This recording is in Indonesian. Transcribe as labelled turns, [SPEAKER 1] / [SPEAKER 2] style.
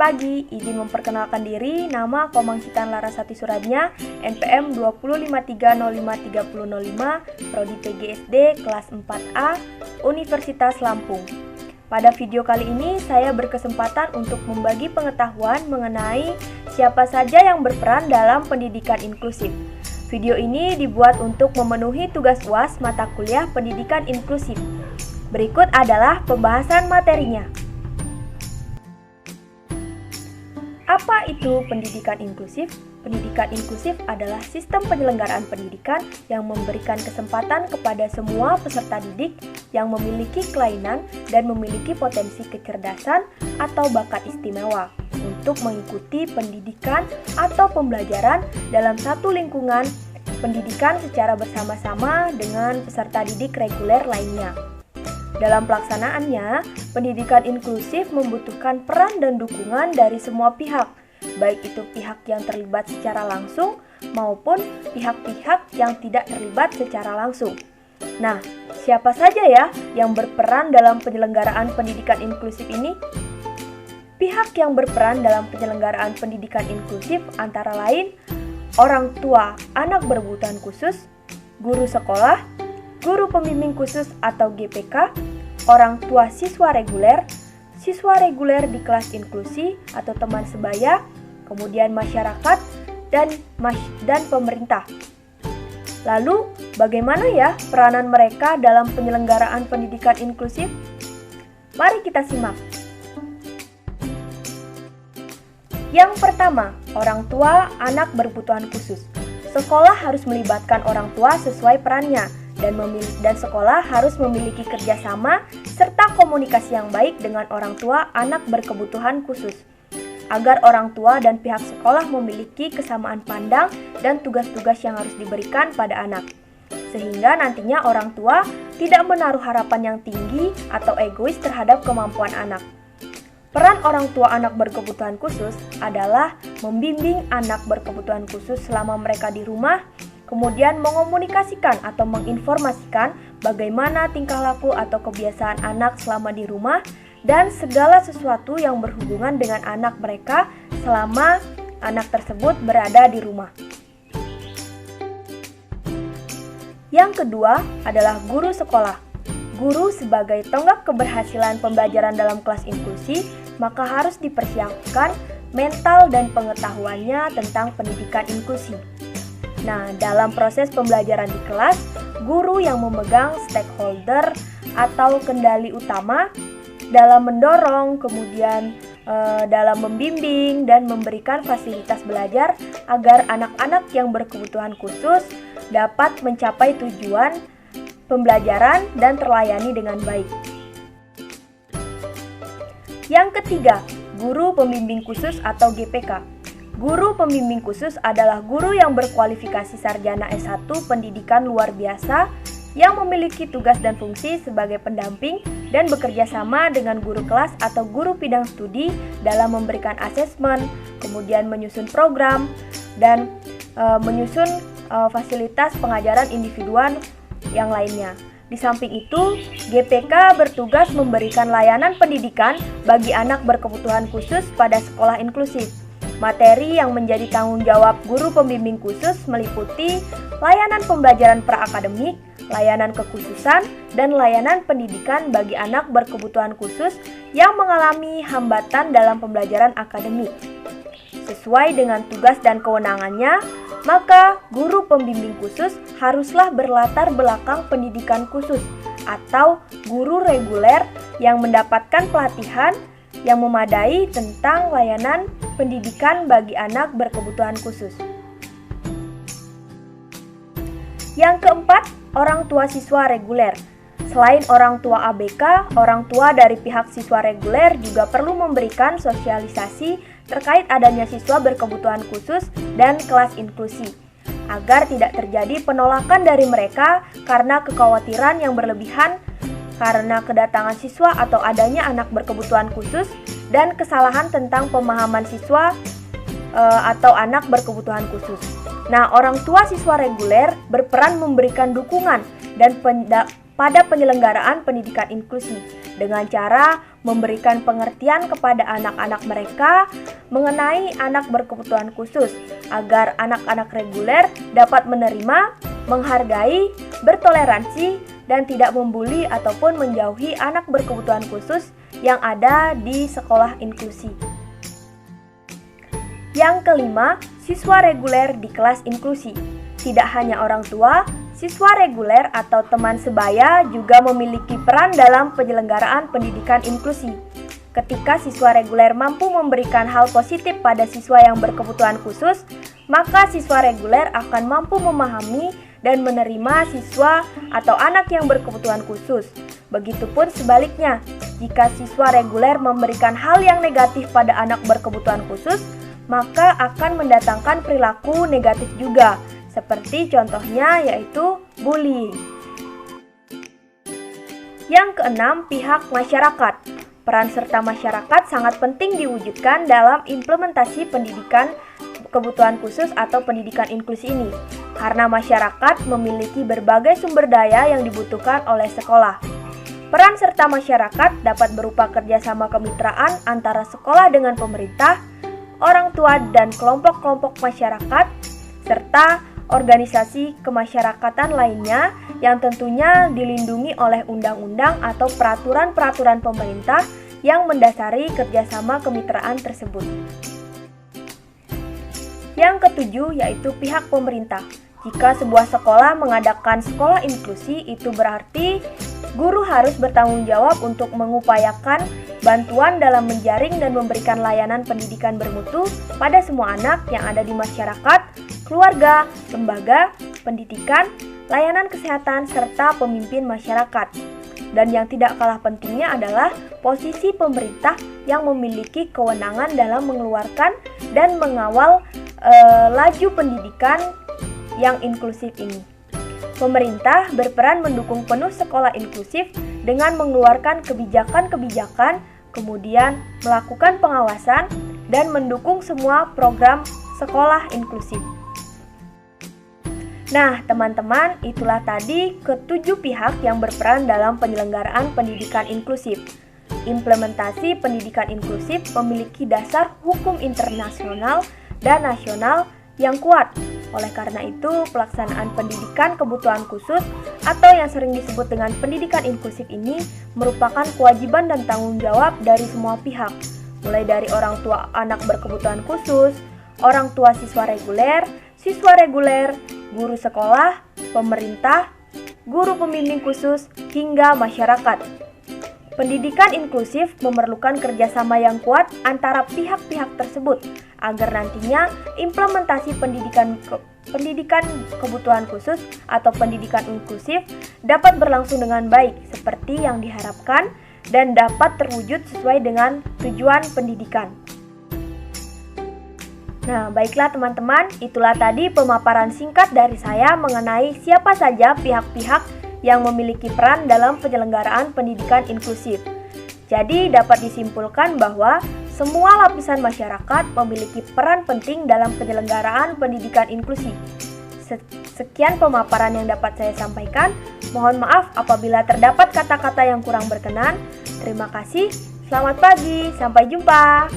[SPEAKER 1] pagi, izin memperkenalkan diri, nama Komang Citan Larasati Suradnya, NPM 205305305, Prodi PGSD kelas 4A, Universitas Lampung. Pada video kali ini, saya berkesempatan untuk membagi pengetahuan mengenai siapa saja yang berperan dalam pendidikan inklusif. Video ini dibuat untuk memenuhi tugas UAS mata kuliah pendidikan inklusif. Berikut adalah pembahasan materinya. Apa itu pendidikan inklusif? Pendidikan inklusif adalah sistem penyelenggaraan pendidikan yang memberikan kesempatan kepada semua peserta didik yang memiliki kelainan dan memiliki potensi kecerdasan atau bakat istimewa untuk mengikuti pendidikan atau pembelajaran dalam satu lingkungan pendidikan secara bersama-sama dengan peserta didik reguler lainnya. Dalam pelaksanaannya, pendidikan inklusif membutuhkan peran dan dukungan dari semua pihak, baik itu pihak yang terlibat secara langsung maupun pihak-pihak yang tidak terlibat secara langsung. Nah, siapa saja ya yang berperan dalam penyelenggaraan pendidikan inklusif ini? Pihak yang berperan dalam penyelenggaraan pendidikan inklusif antara lain orang tua anak berkebutuhan khusus, guru sekolah, guru pembimbing khusus atau GPK, orang tua siswa reguler di kelas inklusi atau teman sebaya, kemudian masyarakat, dan pemerintah. Lalu, bagaimana ya peranan mereka dalam penyelenggaraan pendidikan inklusif? Mari kita simak. Yang pertama, orang tua anak berkebutuhan khusus. Sekolah harus melibatkan orang tua sesuai perannya, dan sekolah harus memiliki kerjasama serta komunikasi yang baik dengan orang tua anak berkebutuhan khusus, agar orang tua dan pihak sekolah memiliki kesamaan pandang dan tugas-tugas yang harus diberikan pada anak, sehingga nantinya orang tua tidak menaruh harapan yang tinggi atau egois terhadap kemampuan anak. Peran orang tua anak berkebutuhan khusus adalah membimbing anak berkebutuhan khusus selama mereka di rumah, kemudian mengomunikasikan atau menginformasikan bagaimana tingkah laku atau kebiasaan anak selama di rumah dan segala sesuatu yang berhubungan dengan anak mereka selama anak tersebut berada di rumah. Yang kedua adalah guru sekolah. Guru sebagai tonggak keberhasilan pembelajaran dalam kelas inklusi, maka harus dipersiapkan mental dan pengetahuannya tentang pendidikan inklusi. Nah, dalam proses pembelajaran di kelas, guru yang memegang stakeholder atau kendali utama dalam mendorong, kemudian dalam membimbing dan memberikan fasilitas belajar agar anak-anak yang berkebutuhan khusus dapat mencapai tujuan pembelajaran dan terlayani dengan baik. Yang ketiga, guru pembimbing khusus atau GPK. Guru pembimbing khusus adalah guru yang berkualifikasi sarjana S1 pendidikan luar biasa yang memiliki tugas dan fungsi sebagai pendamping dan bekerja sama dengan guru kelas atau guru bidang studi dalam memberikan asesmen, kemudian menyusun program, dan menyusun fasilitas pengajaran individuan yang lainnya. Di samping itu, GPK bertugas memberikan layanan pendidikan bagi anak berkebutuhan khusus pada sekolah inklusif. Materi yang menjadi tanggung jawab guru pembimbing khusus meliputi layanan pembelajaran praakademik, layanan kekhususan, dan layanan pendidikan bagi anak berkebutuhan khusus yang mengalami hambatan dalam pembelajaran akademik. Sesuai dengan tugas dan kewenangannya, maka guru pembimbing khusus haruslah berlatar belakang pendidikan khusus atau guru reguler yang mendapatkan pelatihan yang memadai tentang layanan pendidikan bagi anak berkebutuhan khusus. Yang keempat, orang tua siswa reguler. Selain orang tua ABK, orang tua dari pihak siswa reguler juga perlu memberikan sosialisasi terkait adanya siswa berkebutuhan khusus dan kelas inklusi, agar tidak terjadi penolakan dari mereka karena kekhawatiran yang berlebihan karena kedatangan siswa atau adanya anak berkebutuhan khusus dan kesalahan tentang pemahaman siswa atau anak berkebutuhan khusus. Nah, orang tua siswa reguler berperan memberikan dukungan dan pada penyelenggaraan pendidikan inklusi dengan cara memberikan pengertian kepada anak-anak mereka mengenai anak berkebutuhan khusus agar anak-anak reguler dapat menerima, menghargai, bertoleransi, dan tidak membuli ataupun menjauhi anak berkebutuhan khusus yang ada di sekolah inklusi. Yang kelima, siswa reguler di kelas inklusi. Tidak hanya orang tua, siswa reguler atau teman sebaya juga memiliki peran dalam penyelenggaraan pendidikan inklusi. Ketika siswa reguler mampu memberikan hal positif pada siswa yang berkebutuhan khusus, maka siswa reguler akan mampu memahami dan menerima siswa atau anak yang berkebutuhan khusus. Begitupun sebaliknya, jika siswa reguler memberikan hal yang negatif pada anak berkebutuhan khusus, maka akan mendatangkan perilaku negatif juga, seperti contohnya yaitu bullying. Yang keenam, pihak masyarakat. Peran serta masyarakat sangat penting diwujudkan dalam implementasi pendidikan kebutuhan khusus atau pendidikan inklusi ini, karena masyarakat memiliki berbagai sumber daya yang dibutuhkan oleh sekolah. Peran serta masyarakat dapat berupa kerjasama kemitraan antara sekolah dengan pemerintah, orang tua dan kelompok-kelompok masyarakat, serta organisasi kemasyarakatan lainnya yang tentunya dilindungi oleh undang-undang atau peraturan-peraturan pemerintah yang mendasari kerjasama kemitraan tersebut. Yang ketujuh yaitu pihak pemerintah. Jika sebuah sekolah mengadakan sekolah inklusi, itu berarti guru harus bertanggung jawab untuk mengupayakan bantuan dalam menjaring dan memberikan layanan pendidikan bermutu pada semua anak yang ada di masyarakat, keluarga, lembaga, pendidikan, layanan kesehatan, serta pemimpin masyarakat. Dan yang tidak kalah pentingnya adalah posisi pemerintah yang memiliki kewenangan dalam mengeluarkan dan mengawal laju pendidikan yang inklusif ini. Pemerintah berperan mendukung penuh sekolah inklusif dengan mengeluarkan kebijakan-kebijakan, kemudian melakukan pengawasan dan mendukung semua program sekolah inklusif. Nah, teman-teman, itulah tadi ketujuh pihak yang berperan dalam penyelenggaraan pendidikan inklusif. Implementasi pendidikan inklusif memiliki dasar hukum internasional dan nasional yang kuat. Oleh karena itu, pelaksanaan pendidikan kebutuhan khusus atau yang sering disebut dengan pendidikan inklusif ini merupakan kewajiban dan tanggung jawab dari semua pihak, mulai dari orang tua anak berkebutuhan khusus, orang tua siswa reguler, guru sekolah, pemerintah, guru pembimbing khusus, hingga masyarakat. Pendidikan inklusif memerlukan kerjasama yang kuat antara pihak-pihak tersebut agar nantinya implementasi pendidikan kebutuhan khusus atau pendidikan inklusif dapat berlangsung dengan baik seperti yang diharapkan dan dapat terwujud sesuai dengan tujuan pendidikan. Nah, baiklah teman-teman, itulah tadi pemaparan singkat dari saya mengenai siapa saja pihak-pihak yang memiliki peran dalam penyelenggaraan pendidikan inklusif. Jadi dapat disimpulkan bahwa semua lapisan masyarakat memiliki peran penting dalam penyelenggaraan pendidikan inklusi. Sekian pemaparan yang dapat saya sampaikan. Mohon maaf apabila terdapat kata-kata yang kurang berkenan. Terima kasih, selamat pagi, sampai jumpa.